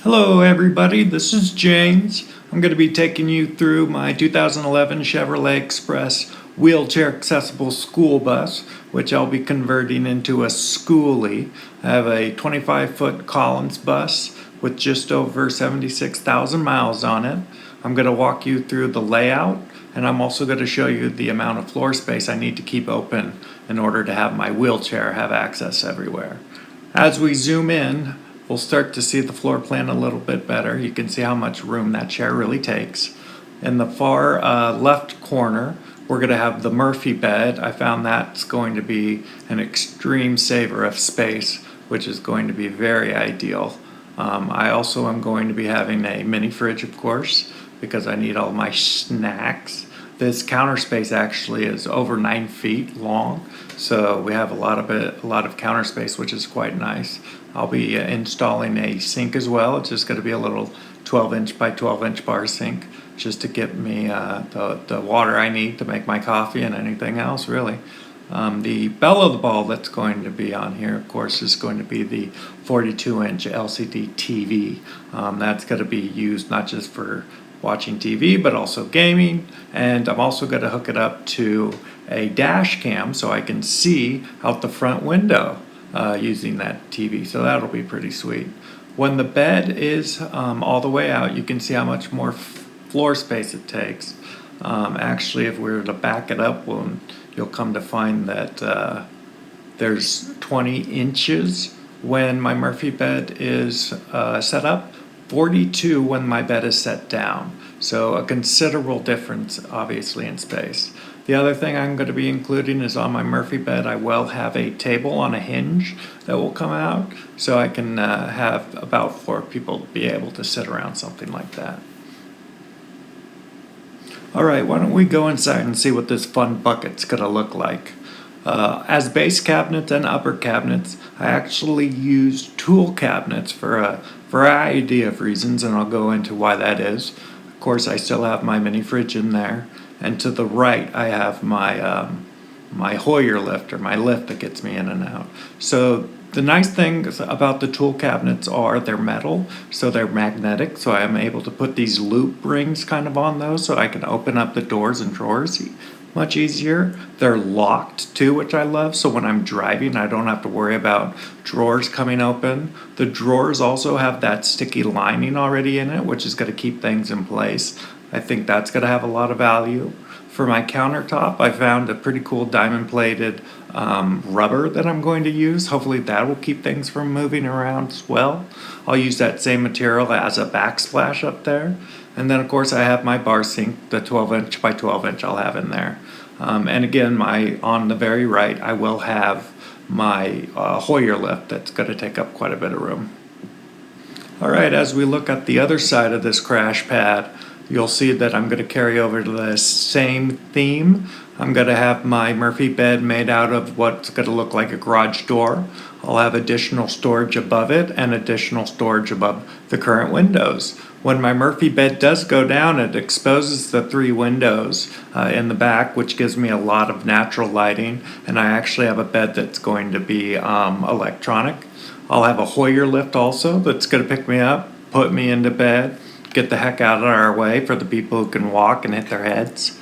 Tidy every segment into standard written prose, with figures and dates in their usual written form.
Hello everybody, this is James. I'm going to be taking you through my 2011 Chevrolet Express wheelchair accessible school bus, which I'll be converting into a Skoolie. I have a 25-foot Collins bus with just over 76,000 miles on it. I'm going to walk you through the layout, and I'm also going to show you the amount of floor space I need to keep open in order to have my wheelchair have access everywhere. As we zoom in, we'll start to see the floor plan a little bit better. You can see how much room that chair really takes. In the far left corner, we're going to have the Murphy bed. I found that's going to be an extreme saver of space, which is going to be very ideal. I also am going to be having a mini fridge, of course, because I need all my snacks. This counter space actually is over 9 feet long, so we have a lot of counter space, which is quite nice. I'll be installing a sink as well. It's just going to be a little 12-inch by 12-inch bar sink, just to get me the water I need to make my coffee and anything else, really. The belle of the ball that's going to be on here, of course, is going to be the 42-inch LCD TV. That's going to be used not just for watching TV, but also gaming, and I'm also going to hook it up to a dash cam so I can see out the front window using that TV, so that'll be pretty sweet. When the bed is all the way out, you can see how much more floor space it takes. Actually, if we were to back it up, you'll come to find that there's 20 inches when my Murphy bed is set up, 42 when my bed is set down. So a considerable difference, obviously, in space. The other thing I'm going to be including is on my Murphy bed, I will have a table on a hinge that will come out, so I can have about 4 people be able to sit around something like that. Alright, why don't we go inside and see what this fun bucket's going to look like. As base cabinets and upper cabinets, I actually use tool cabinets for a variety of reasons, and I'll go into why that is. Of course, I still have my mini fridge in there, and to the right I have my Hoyer lift, or my lift that gets me in and out. So the nice thing about the tool cabinets are they're metal, so they're magnetic, so I'm able to put these loop rings kind of on those so I can open up the doors and drawers much easier. They're locked too, which I love, so when I'm driving I don't have to worry about drawers coming open. The drawers also have that sticky lining already in it, which is going to keep things in place. I think that's going to have a lot of value. For my countertop, I found a pretty cool diamond plated rubber that I'm going to use. Hopefully that will keep things from moving around as well. I'll use that same material as a backsplash up there. And then of course I have my bar sink, the 12-inch by 12-inch I'll have in there. And again, on the very right, I will have my Hoyer lift that's going to take up quite a bit of room. Alright, as we look at the other side of this crash pad, you'll see that I'm going to carry over to the same theme. I'm going to have my Murphy bed made out of what's going to look like a garage door. I'll have additional storage above it and additional storage above the current windows. When my Murphy bed does go down, it exposes the 3 windows in the back, which gives me a lot of natural lighting, and I actually have a bed that's going to be electronic. I'll have a Hoyer lift also that's going to pick me up, put me into bed, get the heck out of our way for the people who can walk and hit their heads.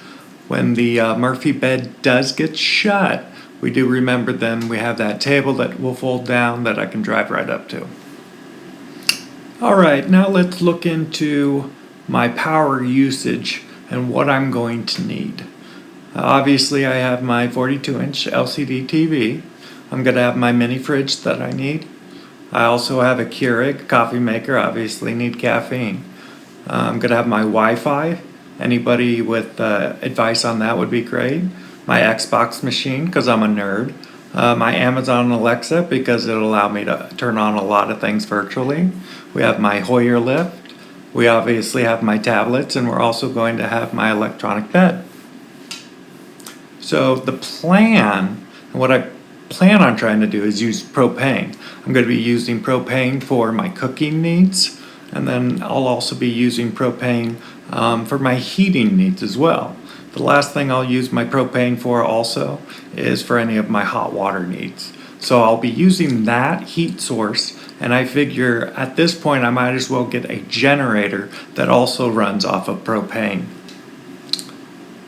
When the Murphy bed does get shut, we do remember then we have that table that will fold down that I can drive right up to. Alright, now let's look into my power usage and what I'm going to need. Obviously I have my 42-inch LCD TV. I'm going to have my mini fridge that I need. I also have a Keurig coffee maker, obviously need caffeine. I'm going to have my Wi-Fi. Anybody with advice on that would be great. My Xbox machine, because I'm a nerd. My Amazon Alexa, because it'll allow me to turn on a lot of things virtually. We have my Hoyer lift. We obviously have my tablets, and we're also going to have my electronic bed. So the plan, what I plan on trying to do is use propane. I'm going to be using propane for my cooking needs, and then I'll also be using propane for my heating needs as well. The last thing I'll use my propane for also is for any of my hot water needs. So I'll be using that heat source And I figure at this point I might as well get a generator that also runs off of propane.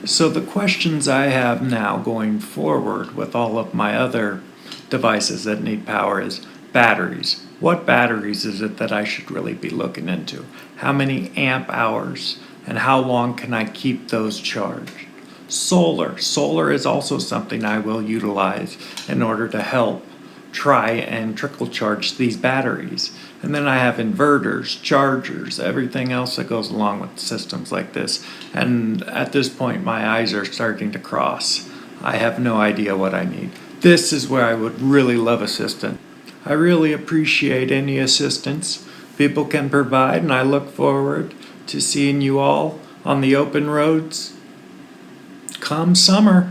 So the questions I have now going forward with all of my other devices that need power is batteries. What batteries is it that I should really be looking into? How many amp hours and how long can I keep those charged? Solar. Solar is also something I will utilize in order to help try and trickle charge these batteries. And then I have inverters, chargers, everything else that goes along with systems like this. And at this point, my eyes are starting to cross. I have no idea what I need. This is where I would really love assistance. I really appreciate any assistance people can provide, and I look forward to seeing you all on the open roads come summer.